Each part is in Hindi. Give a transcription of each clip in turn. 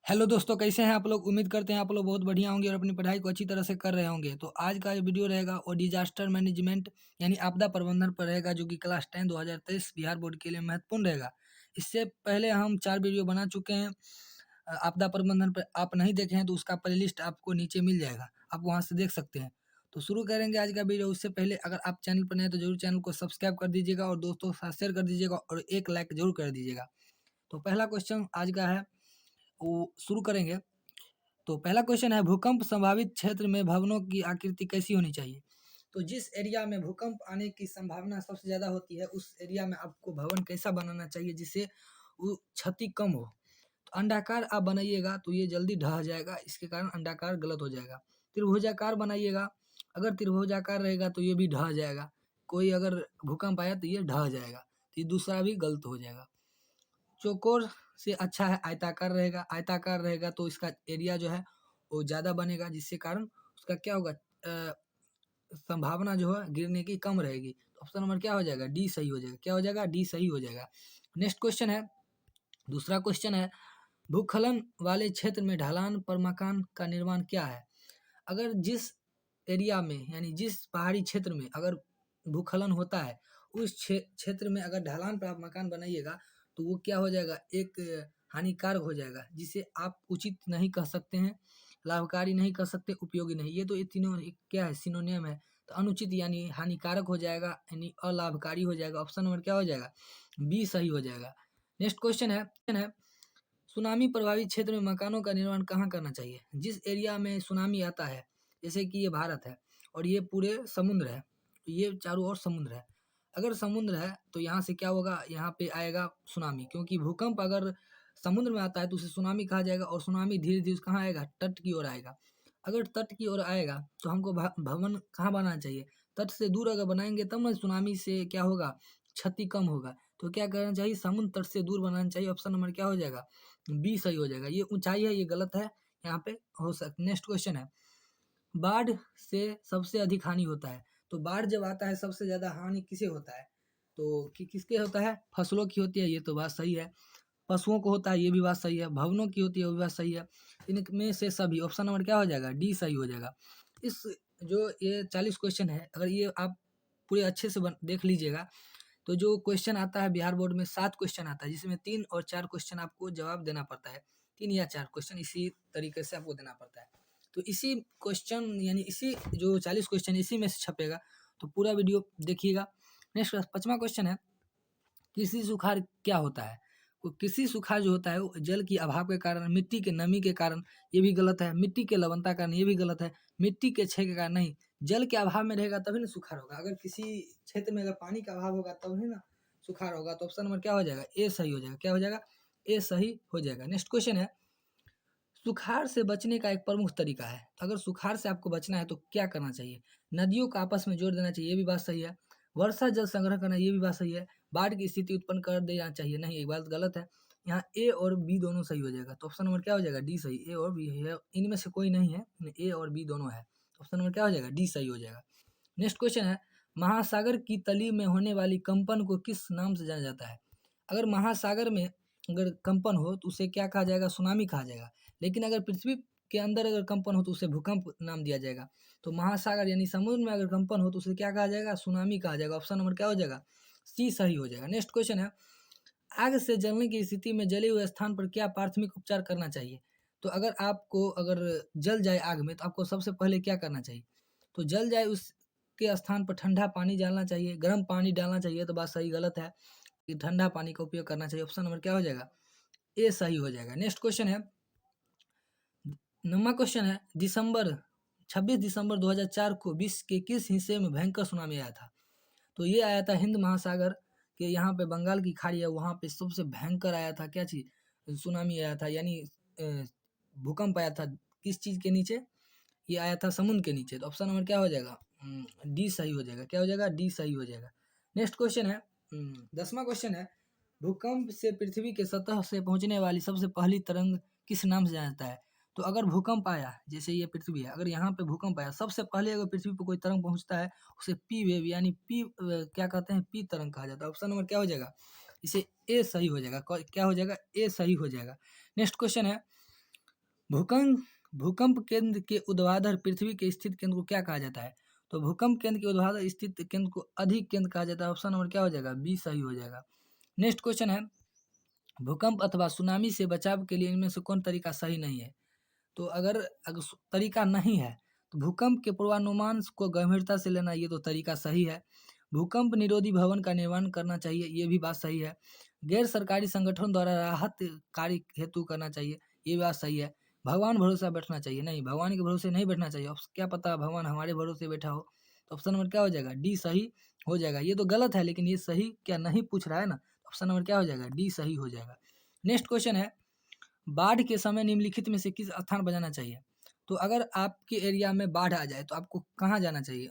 हेलो दोस्तों, कैसे हैं आप लोग। उम्मीद करते हैं आप लोग बहुत बढ़िया होंगे और अपनी पढ़ाई को अच्छी तरह से कर रहे होंगे। तो आज का ये वीडियो रहेगा और डिजास्टर मैनेजमेंट यानी आपदा प्रबंधन पर रहेगा, जो कि क्लास 10 2023 बिहार बोर्ड के लिए महत्वपूर्ण रहेगा। इससे पहले हम 4 वीडियो बना चुके हैं आपदा प्रबंधन पर। आप नहीं देखे हैं तो उसका प्लेलिस्ट आपको नीचे मिल जाएगा, आप वहाँ से देख सकते हैं। तो शुरू करेंगे आज का वीडियो। उससे पहले अगर आप चैनल पर नए हैं तो जरूर चैनल को सब्सक्राइब कर दीजिएगा और दोस्तों के साथ शेयर कर दीजिएगा और एक लाइक जरूर कर दीजिएगा। तो पहला क्वेश्चन आज का है, वो शुरू करेंगे। तो पहला क्वेश्चन है, भूकंप संभावित क्षेत्र में भवनों की आकृति कैसी होनी चाहिए। तो जिस एरिया में भूकंप आने की संभावना सबसे ज़्यादा होती है उस एरिया में आपको भवन कैसा बनाना चाहिए जिससे वो क्षति कम हो। तो अंडाकार आप बनाइएगा तो ये जल्दी ढह जाएगा, इसके कारण अंडाकार गलत हो जाएगा। त्रिभुजाकार बनाइएगा, अगर त्रिभुजाकार रहेगा तो ये भी ढह जाएगा। कोई अगर भूकंप आया तो ये ढह जाएगा, तो ये दूसरा भी गलत हो जाएगा। चौकोर से अच्छा है आयताकार रहेगा, आयताकार रहेगा तो इसका एरिया जो है वो ज़्यादा बनेगा, जिससे कारण उसका क्या होगा, संभावना जो है गिरने की कम रहेगी। तो ऑप्शन नंबर क्या हो जाएगा, डी सही हो जाएगा। क्या हो जाएगा, डी सही हो जाएगा। नेक्स्ट क्वेश्चन है, दूसरा क्वेश्चन है, भूस्खलन वाले क्षेत्र में ढलान पर मकान का निर्माण क्या है। अगर जिस एरिया में यानी जिस पहाड़ी क्षेत्र में अगर भूस्खलन होता है उस क्षेत्र में अगर ढलान पर आप मकान बनाइएगा तो वो क्या हो जाएगा, एक हानिकारक हो जाएगा, जिसे आप उचित नहीं कह सकते हैं, लाभकारी नहीं कह सकते, उपयोगी नहीं। ये तो ये तीनों क्या है, सिनोनियम है। तो अनुचित यानी हानिकारक हो जाएगा, यानी अलाभकारी हो जाएगा। ऑप्शन नंबर क्या हो जाएगा, बी सही हो जाएगा। नेक्स्ट क्वेश्चन है, सुनामी प्रभावित क्षेत्र में मकानों का निर्माण कहाँ करना चाहिए। जिस एरिया में सुनामी आता है, जैसे कि ये भारत है और ये पूरे समुद्र है, ये चारों ओर समुद्र है। अगर समुद्र है तो यहाँ से क्या होगा, यहाँ पे आएगा सुनामी, क्योंकि भूकंप अगर समुद्र में आता है तो उसे सुनामी कहा जाएगा और सुनामी धीरे धीरे कहाँ आएगा, तट की ओर आएगा। अगर तट की ओर आएगा तो हमको भवन कहाँ बनाना चाहिए, तट से दूर अगर बनाएंगे तब ना सुनामी से क्या होगा, क्षति कम होगा। तो क्या करना चाहिए, समुद्र तट से दूर बनाना चाहिए। ऑप्शन नंबर क्या हो जाएगा, बी सही हो जाएगा। ये ऊंचाई है, ये गलत है, यहाँ पे हो सकता। नेक्स्ट क्वेश्चन है, बाढ़ से सबसे अधिक हानि होता है। तो बाढ़ जब आता है सबसे ज्यादा हानि किसे होता है, तो किसके होता है, फसलों की होती है, ये तो बात सही है। पशुओं को होता है, ये भी बात सही है। भवनों की होती है, वो भी बात सही है। इनमें से सभी, ऑप्शन नंबर क्या हो जाएगा, डी सही हो जाएगा। इस जो ये 40 क्वेश्चन है, अगर ये आप पूरे अच्छे से देख लीजिएगा तो जो क्वेश्चन आता है बिहार बोर्ड में 7 क्वेश्चन आता है, जिसमें 3 और 4 क्वेश्चन आपको जवाब देना पड़ता है। 3 या 4 क्वेश्चन इसी तरीके से आपको देना पड़ता है। तो इसी क्वेश्चन यानी इसी जो 40 क्वेश्चन इसी में से छपेगा, तो पूरा वीडियो देखिएगा। नेक्स्ट 5वां क्वेश्चन है, कृषि सुखाड़ क्या होता है। वो कृषि सुखाड़ जो होता है वो जल की अभाव के कारण, मिट्टी के नमी के कारण, ये भी गलत है। मिट्टी के लवणता के कारण, ये भी गलत है। मिट्टी के क्षय के कारण नहीं, जल के अभाव में रहेगा तभी ना सुखाड़ होगा। अगर किसी क्षेत्र में अगर पानी का अभाव होगा तब ही ना सुखाड़ होगा। तो ऑप्शन नंबर क्या हो जाएगा, ए सही हो जाएगा। क्या हो जाएगा, ए सही हो जाएगा। नेक्स्ट क्वेश्चन है, सुखाड़ से बचने का एक प्रमुख तरीका है। अगर सुखाड़ से आपको बचना है तो क्या करना चाहिए, नदियों को आपस में जोड़ देना चाहिए, ये भी बात सही है। वर्षा जल संग्रह करना, ये भी बात सही है। बाढ़ की स्थिति उत्पन्न कर देना चाहिए, नहीं, ये बात गलत है। यहाँ ए और बी दोनों सही हो जाएगा। तो ऑप्शन नंबर क्या हो जाएगा, डी सही। ए और बी है, इनमें से कोई नहीं है, ए और बी दोनों है। ऑप्शन नंबर क्या हो जाएगा, डी सही हो जाएगा। नेक्स्ट क्वेश्चन है, महासागर की तली में होने वाली कंपन को किस नाम से जाना जाता है। अगर महासागर में अगर कंपन हो तो उसे क्या कहा जाएगा, सुनामी कहा जाएगा। लेकिन अगर पृथ्वी के अंदर अगर कंपन हो तो उसे भूकंप नाम दिया जाएगा। तो महासागर यानी समुद्र में अगर कंपन हो तो उसे क्या कहा जाएगा, सुनामी कहा जाएगा। ऑप्शन नंबर क्या हो जाएगा, सी सही हो जाएगा। नेक्स्ट क्वेश्चन है, आग से जलने की स्थिति में जले हुए स्थान पर क्या प्राथमिक उपचार करना चाहिए। तो अगर आपको अगर जल जाए आग में तो आपको सबसे पहले क्या करना चाहिए, तो जल जाए उसके स्थान पर ठंडा पानी डालना चाहिए, गर्म पानी डालना चाहिए। तो बात सही गलत है, कि ठंडा पानी का उपयोग करना चाहिए। ऑप्शन नंबर क्या हो जाएगा, ए सही हो जाएगा। नेक्स्ट क्वेश्चन है, 9वां क्वेश्चन है, 26 दिसंबर 2004 को विश्व के किस हिस्से में भयंकर सुनामी आया था। तो ये आया था हिंद महासागर के यहाँ पे, बंगाल की खाड़ी है वहाँ पे सबसे भयंकर आया था क्या चीज़, सुनामी आया था, यानी भूकंप आया था। किस चीज़ के नीचे, ये आया था समुद्र के नीचे। तो ऑप्शन नंबर क्या हो जाएगा, डी सही हो जाएगा। क्या हो जाएगा, डी सही हो जाएगा। नेक्स्ट क्वेश्चन है, 10वां क्वेश्चन है, भूकंप से पृथ्वी के सतह से पहुंचने वाली सबसे पहली तरंग किस नाम से जाना जाता है। तो अगर भूकंप आया, जैसे ये पृथ्वी है, अगर यहाँ पे भूकंप आया सबसे पहले अगर पृथ्वी पर कोई तरंग पहुंचता है उसे पी वेव यानी पी क्या कहते हैं, पी तरंग कहा जाता है। ऑप्शन नंबर क्या हो जाएगा, इसे ए सही हो जाएगा। क्या हो जाएगा, ए सही हो जाएगा। नेक्स्ट क्वेश्चन है, भूकंप भूकंप केंद्र के ऊर्ध्वाधर पृथ्वी के स्थित केंद्र को क्या कहा जाता है? तो भूकंप केंद्र के ऊर्ध्वाधर स्थित केंद्र को अधिक केंद्र कहा जाता है। ऑप्शन नंबर क्या हो जाएगा? बी सही हो जाएगा। नेक्स्ट क्वेश्चन है, भूकंप अथवा सुनामी से बचाव के लिए इनमें से कौन तरीका सही नहीं है? तो अगर तरीका नहीं है तो भूकंप के पूर्वानुमान को गंभीरता से लेना, ये तो तरीका सही है। भूकंप निरोधी भवन का निर्माण करना चाहिए, ये भी बात सही है। गैर सरकारी संगठन द्वारा राहत कार्य हेतु करना चाहिए, ये बात सही है। भगवान भरोसा बैठना चाहिए, नहीं, भगवान के भरोसे नहीं बैठना चाहिए। क्या पता भगवान हमारे भरोसे बैठा हो। तो ऑप्शन नंबर क्या हो जाएगा? डी सही हो जाएगा। ये तो गलत है लेकिन ये सही क्या नहीं पूछ रहा है ना, ऑप्शन नंबर क्या हो जाएगा? डी सही हो जाएगा। नेक्स्ट क्वेश्चन है, बाढ़ के समय निम्नलिखित में से किस स्थान पर जाना चाहिए? तो अगर आपके एरिया में बाढ़ आ जाए तो आपको कहाँ जाना चाहिए?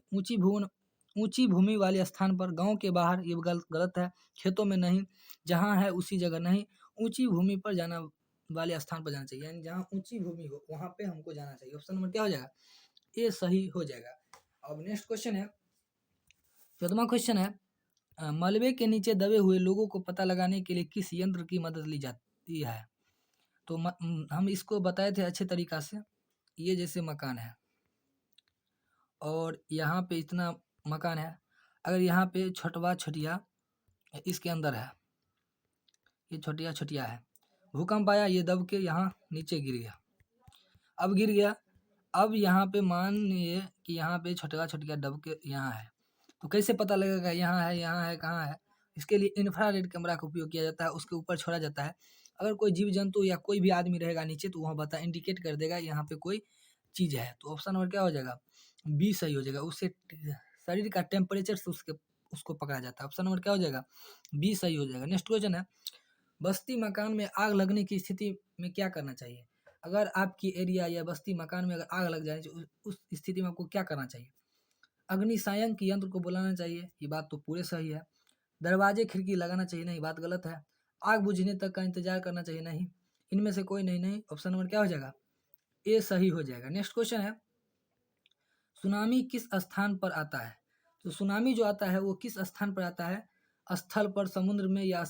ऊंची भूमि वाले स्थान पर, गांव के बाहर, ये गलत है। खेतों में नहीं, जहाँ है उसी जगह नहीं, ऊंची भूमि पर जाना वाले स्थान पर जाना चाहिए, यानी जहाँ ऊंची भूमि हो वहाँ पे हमको जाना चाहिए। ऑप्शन नंबर क्या हो जाएगा? ये सही हो जाएगा। अब नेक्स्ट क्वेश्चन है, 14वां क्वेश्चन है, मलबे के नीचे दबे हुए लोगों को पता लगाने के लिए किस यंत्र की मदद ली जाती है? तो हम इसको बताए थे अच्छे तरीका से। ये जैसे मकान है और यहाँ पे इतना मकान है, अगर यहाँ पे छोटवा छोटिया इसके अंदर है, ये छोटिया छोटिया है, भूकंप आया, ये दब के यहाँ नीचे गिर गया। अब गिर गया, अब यहाँ पे मानिए कि यहाँ पे छोटवा छोटिया दब के यहाँ है, तो कैसे पता लगेगा यहाँ है कहाँ है? इसके लिए इंफ्रारेड कैमरा का उपयोग किया जाता है, उसके ऊपर छोड़ा जाता है। अगर कोई जीव जंतु या कोई भी आदमी रहेगा नीचे तो वहाँ इंडिकेट कर देगा यहाँ पे कोई चीज़ है। तो ऑप्शन नंबर क्या हो जाएगा? बी सही हो जाएगा। उससे शरीर का टेम्परेचर से उसको पकड़ा जाता है। ऑप्शन नंबर क्या हो जाएगा? बी सही हो जाएगा। नेक्स्ट क्वेश्चन है, बस्ती मकान में आग लगने की स्थिति में क्या करना चाहिए? अगर आपकी एरिया या बस्ती मकान में अगर आग लग जाए तो उस स्थिति में आपको क्या करना चाहिए? अग्निशायक यंत्र को बुलाना चाहिए, ये बात तो पूरे सही है। दरवाजे खिड़की लगाना चाहिए, नहीं, बात गलत है। आग बुझने तक का इंतजार करना चाहिए, नहीं, इनमें से कोई नहीं। ऑप्शन नंबर क्या हो जाएगा? ए सही हो जाएगा। नेक्स्ट क्वेश्चन है, सुनामी किस स्थान पर आता है? तो सुनामी जो आता है वो किस स्थान पर आता है? स्थल पर, समुद्र में या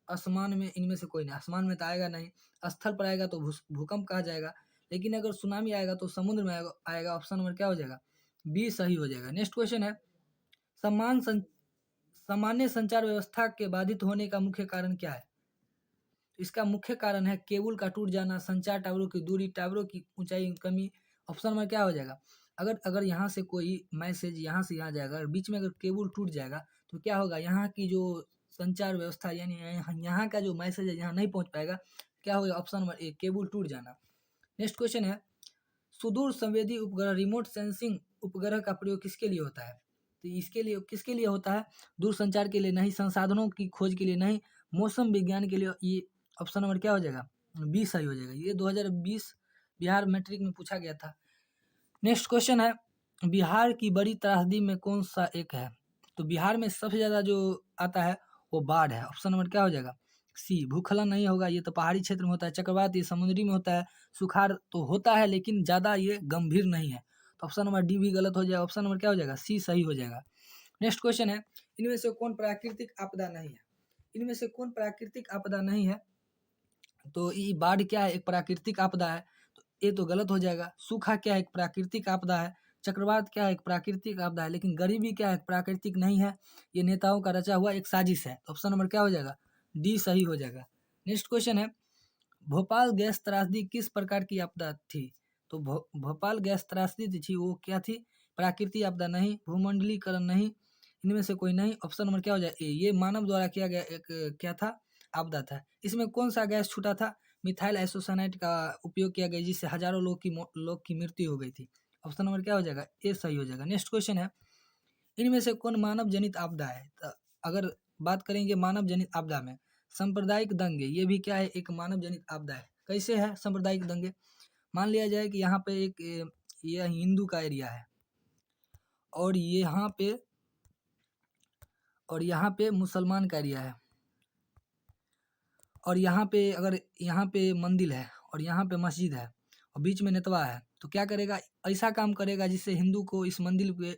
आसमान में? इनमें से कोई नहीं, आसमान में तो आएगा नहीं, स्थल पर आएगा तो भूकंप कहा जाएगा, लेकिन अगर सुनामी आएगा तो समुद्र में आएगा। ऑप्शन नंबर क्या हो जाएगा? बी सही हो जाएगा। नेक्स्ट क्वेश्चन है, समान सामान्य संचार व्यवस्था के बाधित होने का मुख्य कारण क्या है? इसका मुख्य कारण है केबल का टूट जाना, संचार टावरों की दूरी, टावरों की ऊंचाई कमी। ऑप्शन में क्या हो जाएगा? अगर अगर यहाँ से कोई मैसेज यहाँ से यहाँ जाएगा और बीच में अगर केबल टूट जाएगा तो क्या होगा? यहाँ की जो संचार व्यवस्था यानी यहाँ का जो मैसेज है यहाँ नहीं पहुँच पाएगा। क्या होगा? ऑप्शन नंबर ए, केबल टूट जाना। नेक्स्ट क्वेश्चन है, सुदूर संवेदी उपग्रह, रिमोट सेंसिंग उपग्रह का प्रयोग किसके लिए होता है? तो इसके लिए किसके लिए होता है? दूर संचार के लिए नहीं, संसाधनों की खोज के लिए नहीं, मौसम विज्ञान के लिए। ये ऑप्शन नंबर क्या हो जाएगा? बी सही हो जाएगा। ये 2020 बिहार मैट्रिक में पूछा गया था। नेक्स्ट क्वेश्चन है, बिहार की बड़ी त्रासदी में कौन सा एक है? तो बिहार में सबसे ज़्यादा जो आता है वो बाढ़ है। ऑप्शन नंबर क्या हो जाएगा? सी, भूस्खलन नहीं होगा, ये तो पहाड़ी क्षेत्र में होता है। चक्रवात ये समुद्री में होता है। सुखाड़ तो होता है लेकिन ज़्यादा ये गंभीर नहीं है। तो ऑप्शन नंबर डी भी गलत हो जाएगा। ऑप्शन नंबर क्या हो जाएगा? सी सही हो जाएगा। नेक्स्ट क्वेश्चन है, इनमें से कौन प्राकृतिक आपदा नहीं है? इनमें से कौन प्राकृतिक आपदा नहीं है? तो ये बाढ़ क्या है? एक प्राकृतिक आपदा है, तो ये तो गलत हो जाएगा। सूखा क्या है? एक प्राकृतिक आपदा है। चक्रवात क्या है? एक प्राकृतिक आपदा है। लेकिन गरीबी क्या है? प्राकृतिक नहीं है, ये नेताओं का रचा हुआ एक साजिश है। तो ऑप्शन नंबर क्या हो जाएगा? डी सही हो जाएगा। नेक्स्ट क्वेश्चन है, भोपाल गैस त्रासदी किस प्रकार की आपदा थी? तो भोपाल गैस त्रासदी थी वो क्या थी? प्राकृतिक आपदा नहीं, भूमंडलीकरण नहीं, इनमें से कोई नहीं। ऑप्शन नंबर क्या हो जाए? ए, ये मानव द्वारा किया गया एक क्या था? आपदा था। इसमें कौन सा गैस छूटा था? मिथाइल आइसोसाइनाइड का उपयोग किया गया जिससे हजारों लोग की मृत्यु हो गई थी। ऑप्शन नंबर क्या हो जाएगा? ए सही हो जाएगा। नेक्स्ट क्वेश्चन है, इनमें से कौन मानव जनित आपदा है? तो अगर बात करेंगे मानव जनित आपदा में, सांप्रदायिक दंगे, ये भी क्या है? एक मानव जनित आपदा है। कैसे है सांप्रदायिक दंगे? मान लिया जाए कि यहाँ पे एक यह हिंदू का एरिया है और यहाँ पे मुसलमान का एरिया है, और यहाँ पे अगर यहाँ पे मंदिर है और यहाँ पे मस्जिद है और बीच में नेतवा है, तो क्या करेगा? ऐसा काम करेगा जिससे हिंदू को इस मंदिर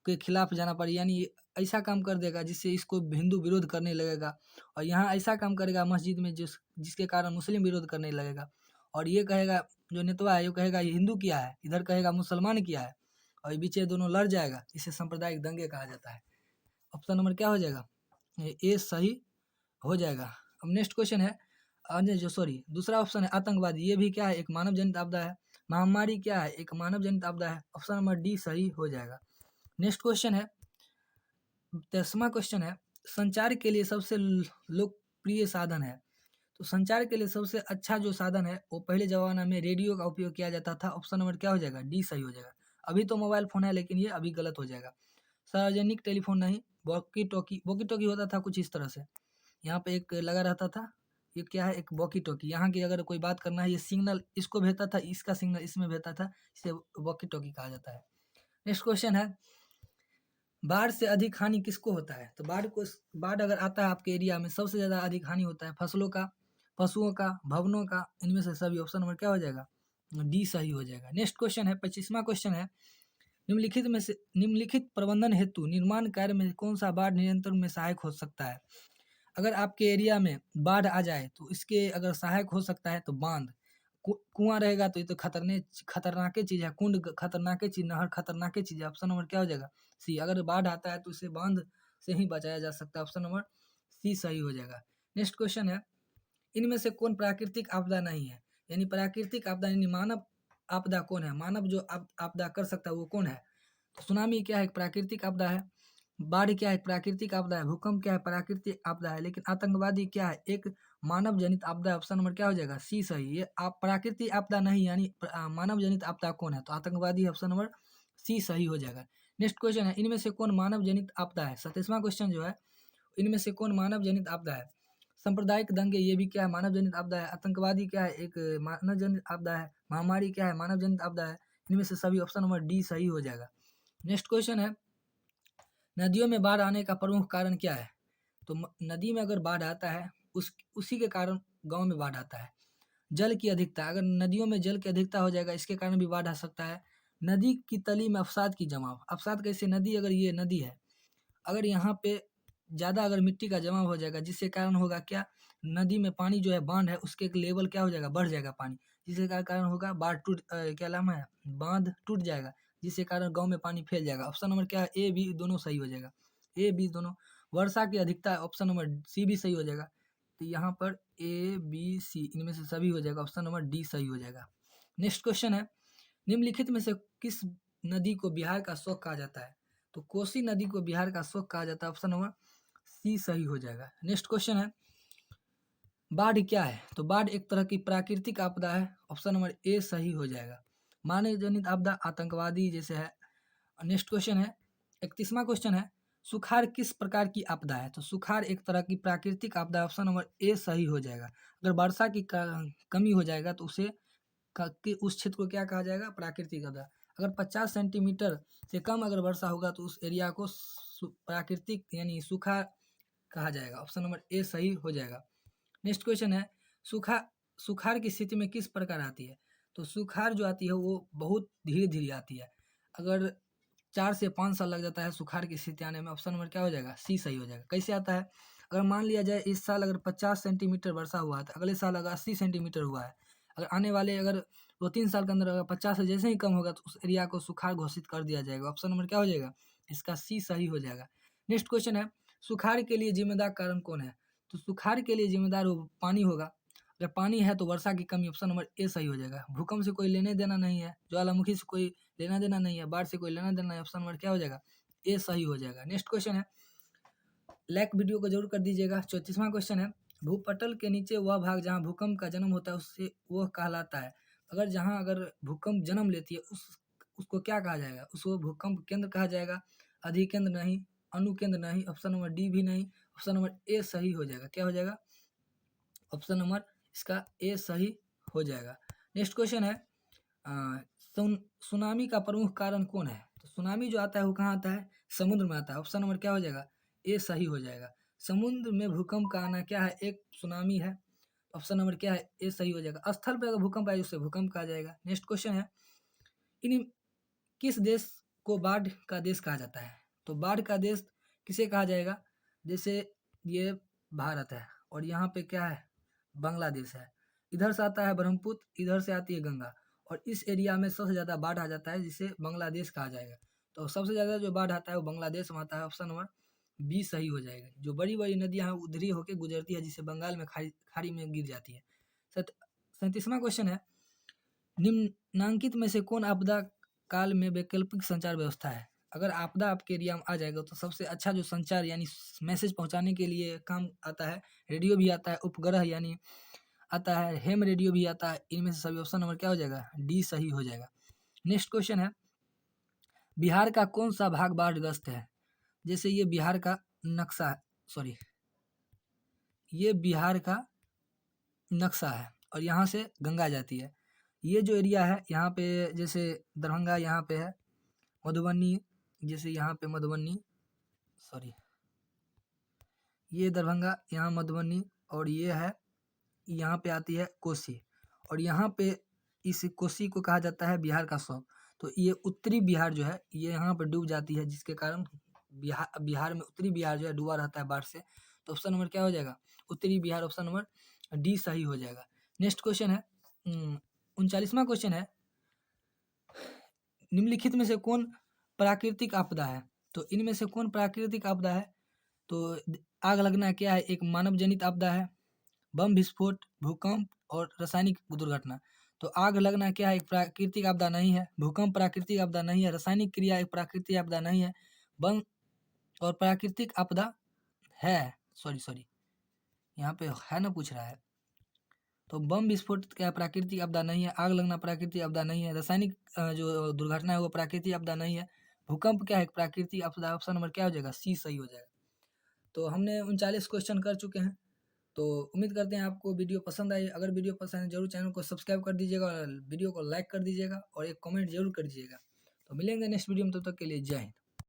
के खिलाफ जाना पड़े, यानी ऐसा काम कर देगा जिससे इसको हिंदू विरोध करने लगेगा। और यहाँ ऐसा काम करेगा मस्जिद में जिसके कारण मुस्लिम विरोध करने लगेगा। और ये कहेगा जो नेतवा है, ये कहेगा ये हिंदू किया है, इधर कहेगा मुसलमान किया है, और ये बीच दोनों लड़ जाएगा, इसे सांप्रदायिक दंगे कहा जाता है। ऑप्शन नंबर क्या हो जाएगा, ए सही हो जाएगा। अब नेक्स्ट क्वेश्चन है, जो सॉरी दूसरा ऑप्शन है आतंकवादी, ये भी क्या है, एक मानव जनित आपदा है। महामारी क्या है, एक मानव जनित आपदा है। ऑप्शन नंबर डी सही हो जाएगा। नेक्स्ट क्वेश्चन है, 10वां क्वेश्चन है, संचार के लिए सबसे लोकप्रिय साधन है। तो संचार के लिए सबसे अच्छा जो साधन है वो पहले जमाना में रेडियो का उपयोग किया जाता था। ऑप्शन नंबर क्या हो जाएगा, डी सही हो जाएगा। अभी तो मोबाइल फोन है, लेकिन ये अभी गलत हो जाएगा। सार्वजनिक टेलीफोन नहीं, वॉकी टॉकी होता था कुछ इस तरह से, यहाँ पे एक लगा रहता था, ये क्या है, एक वॉकी टॉकी। यहाँ की अगर कोई बात करना है, ये सिग्नल इसको भेजता था, इसका सिग्नल इसमें भेजता था, इसे वॉकी टॉकी कहा जाता है। नेक्स्ट क्वेश्चन है, बाढ़ से अधिक हानि किसको होता है। तो बाढ़ अगर आता है आपके एरिया में, सबसे ज़्यादा अधिक हानि होता है फसलों का, पशुओं का, भवनों का, इनमें से सभी। ऑप्शन नंबर क्या हो जाएगा, डी सही हो जाएगा। नेक्स्ट क्वेश्चन है, 25वां क्वेश्चन है, निम्नलिखित प्रबंधन हेतु निर्माण कार्य में कौन सा बाढ़ नियंत्रण में सहायक हो सकता है। अगर आपके एरिया में बाढ़ आ जाए तो इसके अगर सहायक हो सकता है तो बांध, कुआं रहेगा तो ये तो खतरनाक चीज है, कुंड खतरनाक चीज, नहर खतरनाक चीज है। ऑप्शन नंबर क्या हो जाएगा, सी। अगर बाढ़ आता है तो इसे बांध से ही बचाया जा सकता है। ऑप्शन नंबर सी सही हो जाएगा। नेक्स्ट क्वेश्चन है, इनमें से कौन प्राकृतिक आपदा नहीं है। यानी प्राकृतिक आपदा यानी मानव आपदा कौन है, मानव जो आपदा कर सकता है वो कौन है। तो सुनामी क्या है, एक प्राकृतिक आपदा है। बाढ़ क्या है, प्राकृतिक आपदा है। भूकंप क्या है, प्राकृतिक आपदा है। लेकिन आतंकवादी क्या है, एक मानव जनित आपदा है। ऑप्शन नंबर क्या हो जाएगा, सी सही। ये आप प्राकृतिक आपदा नहीं, यानी मानव जनित आपदा कौन है, तो आतंकवादी। ऑप्शन नंबर सी सही हो जाएगा। नेक्स्ट क्वेश्चन है, इनमें से कौन मानव जनित आपदा है। 27वां क्वेश्चन जो है, इनमें से कौन मानव जनित आपदा है। सांप्रदायिक दंगे, ये भी क्या है, मानव जनित आपदा है। आतंकवादी क्या है, एक मानव जनित आपदा है। महामारी क्या है, मानव जनित आपदा है। इनमें से सभी। ऑप्शन नंबर डी सही हो जाएगा। नेक्स्ट क्वेश्चन है, नदियों में बाढ़ आने का प्रमुख कारण क्या है। तो नदी में अगर बाढ़ आता है, उसी के कारण गांव में बाढ़ आता है। जल की अधिकता, अगर नदियों में जल की अधिकता हो जाएगा, इसके कारण भी बाढ़ आ सकता है। नदी की तली में अवसाद की जमाव, अवसाद कैसे, नदी अगर ये नदी है, अगर यहाँ पे ज़्यादा अगर मिट्टी का जमाव हो जाएगा, जिससे कारण होगा क्या, नदी में पानी जो है, बांध है, उसके एक लेवल क्या हो जाएगा, बढ़ जाएगा पानी, जिसके कारण होगा बाढ़ क्या नाम है, बांध टूट जाएगा, जिसके कारण गांव में पानी फैल जाएगा। ऑप्शन नंबर क्या है, ए बी दोनों सही हो जाएगा, ए बी दोनों। वर्षा की अधिकता, ऑप्शन नंबर सी भी सही हो जाएगा। तो यहाँ पर ए बी सी इनमें से सभी हो जाएगा, ऑप्शन नंबर डी सही हो जाएगा। नेक्स्ट क्वेश्चन है, निम्नलिखित में से किस नदी को बिहार का शोक कहा जाता है। तो कोसी नदी को बिहार का शोक कहा जाता है। ऑप्शन नंबर सी सही हो जाएगा। नेक्स्ट क्वेश्चन है, बाढ़ क्या है। तो बाढ़ एक तरह की प्राकृतिक आपदा है। ऑप्शन नंबर ए सही हो जाएगा। मानव जनित आपदा आतंकवादी जैसे है। नेक्स्ट क्वेश्चन है, 31वां क्वेश्चन है, सुखाड़ किस प्रकार की आपदा है। तो सुखाड़ एक तरह की प्राकृतिक आपदा है। ऑप्शन नंबर ए सही हो जाएगा। अगर वर्षा की कमी हो जाएगा तो उस क्षेत्र को क्या कहा जाएगा, प्राकृतिक आपदा। अगर 50 सेंटीमीटर से कम अगर वर्षा होगा तो उस एरिया को प्राकृतिक यानी सूखा कहा जाएगा। ऑप्शन नंबर ए सही हो जाएगा। नेक्स्ट क्वेश्चन है, सुखाड़ की स्थिति में किस प्रकार आती है। तो सुखाड़ जो आती है वो बहुत धीरे धीरे आती है। अगर 4 से 5 साल लग जाता है सुखाड़ की स्थिति आने में। ऑप्शन नंबर क्या हो जाएगा, सी सही हो जाएगा। कैसे आता है, अगर मान लिया जाए इस साल अगर 50 सेंटीमीटर वर्षा हुआ है तो अगले साल अगर 80 सेंटीमीटर हुआ है, अगर आने वाले अगर 2-3 साल के अंदर अगर 50 से जैसे ही कम होगा तो उस एरिया को सुखाड़ घोषित कर दिया जाएगा। ऑप्शन नंबर क्या हो जाएगा, इसका सी सही हो जाएगा। नेक्स्ट क्वेश्चन है, सुखाड़ के लिए जिम्मेदार कारण कौन है। तो सुखाड़ के लिए जिम्मेदार पानी होगा। अगर पानी है तो वर्षा की कमी। ऑप्शन नंबर ए सही हो जाएगा। भूकंप से कोई लेने देना नहीं है, ज्वालामुखी से कोई लेना देना नहीं है, बाढ़ से कोई लेना देना है। ऑप्शन नंबर क्या हो जाएगा, ए सही हो जाएगा। नेक्स्ट क्वेश्चन है, लाइक वीडियो को जरूर कर दीजिएगा। 34वां क्वेश्चन है, भूपटल के नीचे वह भाग जहाँ भूकंप का जन्म होता है उससे वह कहलाता है। अगर जहाँ अगर भूकंप जन्म लेती है उसको क्या कहा जाएगा, उसको भूकंप केंद्र कहा जाएगा। अधिकेंद्र नहीं, अनुकेंद्र नहीं, ऑप्शन नंबर डी भी नहीं, ऑप्शन नंबर ए सही हो जाएगा। क्या हो जाएगा, ऑप्शन नंबर इसका ए सही हो जाएगा। नेक्स्ट क्वेश्चन है, सुनामी का प्रमुख कारण कौन है। तो सुनामी जो आता है वो कहाँ आता है, समुद्र में आता है। ऑप्शन नंबर क्या हो जाएगा, ए सही हो जाएगा। समुद्र में भूकंप का आना क्या है, एक सुनामी है। ऑप्शन नंबर क्या है, ए सही हो जाएगा। स्थल पर अगर भूकंप आए उससे भूकंप कहा जाएगा। नेक्स्ट क्वेश्चन है, इन किस देश को बाढ़ का देश कहा जाता है। तो बाढ़ का देश किसे कहा जाएगा, जैसे ये भारत है और यहाँ पे क्या है, बांग्लादेश है। इधर से आता है ब्रह्मपुत्र, इधर से आती है गंगा, और इस एरिया में सबसे ज़्यादा बाढ़ आ जाता है, जिसे बांग्लादेश कहा जाएगा। तो सबसे ज़्यादा जो बाढ़ आता है वो बांग्लादेश में आता है। ऑप्शन नंबर बी सही हो जाएगा। जो बड़ी बड़ी नदियाँ हैं उधरी होकर गुजरती है, जिसे बंगाल में खाड़ी में गिर जाती है। 37वां क्वेश्चन है, निम्नांकित में से कौन आपदा काल में वैकल्पिक संचार व्यवस्था है? अगर आपदा आपके एरिया में आ जाएगा तो सबसे अच्छा जो संचार यानी मैसेज पहुंचाने के लिए काम आता है, रेडियो भी आता है, उपग्रह यानी आता है, हेम रेडियो भी आता है। इनमें से सभी ऑप्शन नंबर क्या हो जाएगा? डी सही हो जाएगा। नेक्स्ट क्वेश्चन है, बिहार का कौन सा भाग बाढ़ग्रस्त है? जैसे ये बिहार का नक्शा है, सॉरी ये बिहार का नक्शा है और यहाँ से गंगा जाती है। ये जो एरिया है यहाँ पे जैसे दरभंगा यहाँ पे है, मधुबनी जैसे यहाँ पे मधुबनी, सॉरी ये दरभंगा, यहाँ मधुबनी, और ये है यहाँ पे आती है कोसी, और यहाँ पे इस कोसी को कहा जाता है बिहार का सौंग। तो ये उत्तरी बिहार जो है ये यहाँ पे डूब जाती है, जिसके कारण बिहार में उत्तरी बिहार जो है डूबा रहता है बाढ़ से। तो ऑप्शन नंबर क्या हो जाएगा? उत्तरी बिहार, ऑप्शन नंबर डी सही हो जाएगा। नेक्स्ट क्वेश्चन है 39वां क्वेश्चन है, निम्नलिखित में से कौन प्राकृतिक आपदा है? तो इनमें से कौन प्राकृतिक आपदा है? तो आग लगना क्या है? एक मानव जनित आपदा है, बम विस्फोट, भूकंप और रासायनिक दुर्घटना। तो आग लगना क्या है? एक प्राकृतिक आपदा नहीं है, भूकंप प्राकृतिक आपदा नहीं है, रासायनिक क्रिया एक प्राकृतिक आपदा नहीं है, बम और प्राकृतिक आपदा है, सॉरी यहाँ पे है ना पूछ रहा है। तो बम विस्फोट क्या प्राकृतिक आपदा नहीं है, आग लगना प्राकृतिक आपदा नहीं है, रासायनिक जो दुर्घटना है वो प्राकृतिक आपदा नहीं है, भूकंप क्या है? प्राकृतिक आपदा। ऑप्शन नंबर क्या हो जाएगा? सी सही हो जाएगा। तो हमने 39 क्वेश्चन कर चुके हैं। तो उम्मीद करते हैं आपको वीडियो पसंद आई। अगर वीडियो पसंद है जरूर चैनल को सब्सक्राइब कर दीजिएगा और वीडियो को लाइक कर दीजिएगा और एक कमेंट जरूर कर दीजिएगा। तो मिलेंगे नेक्स्ट वीडियो में, तब तक के लिए जय हिंद।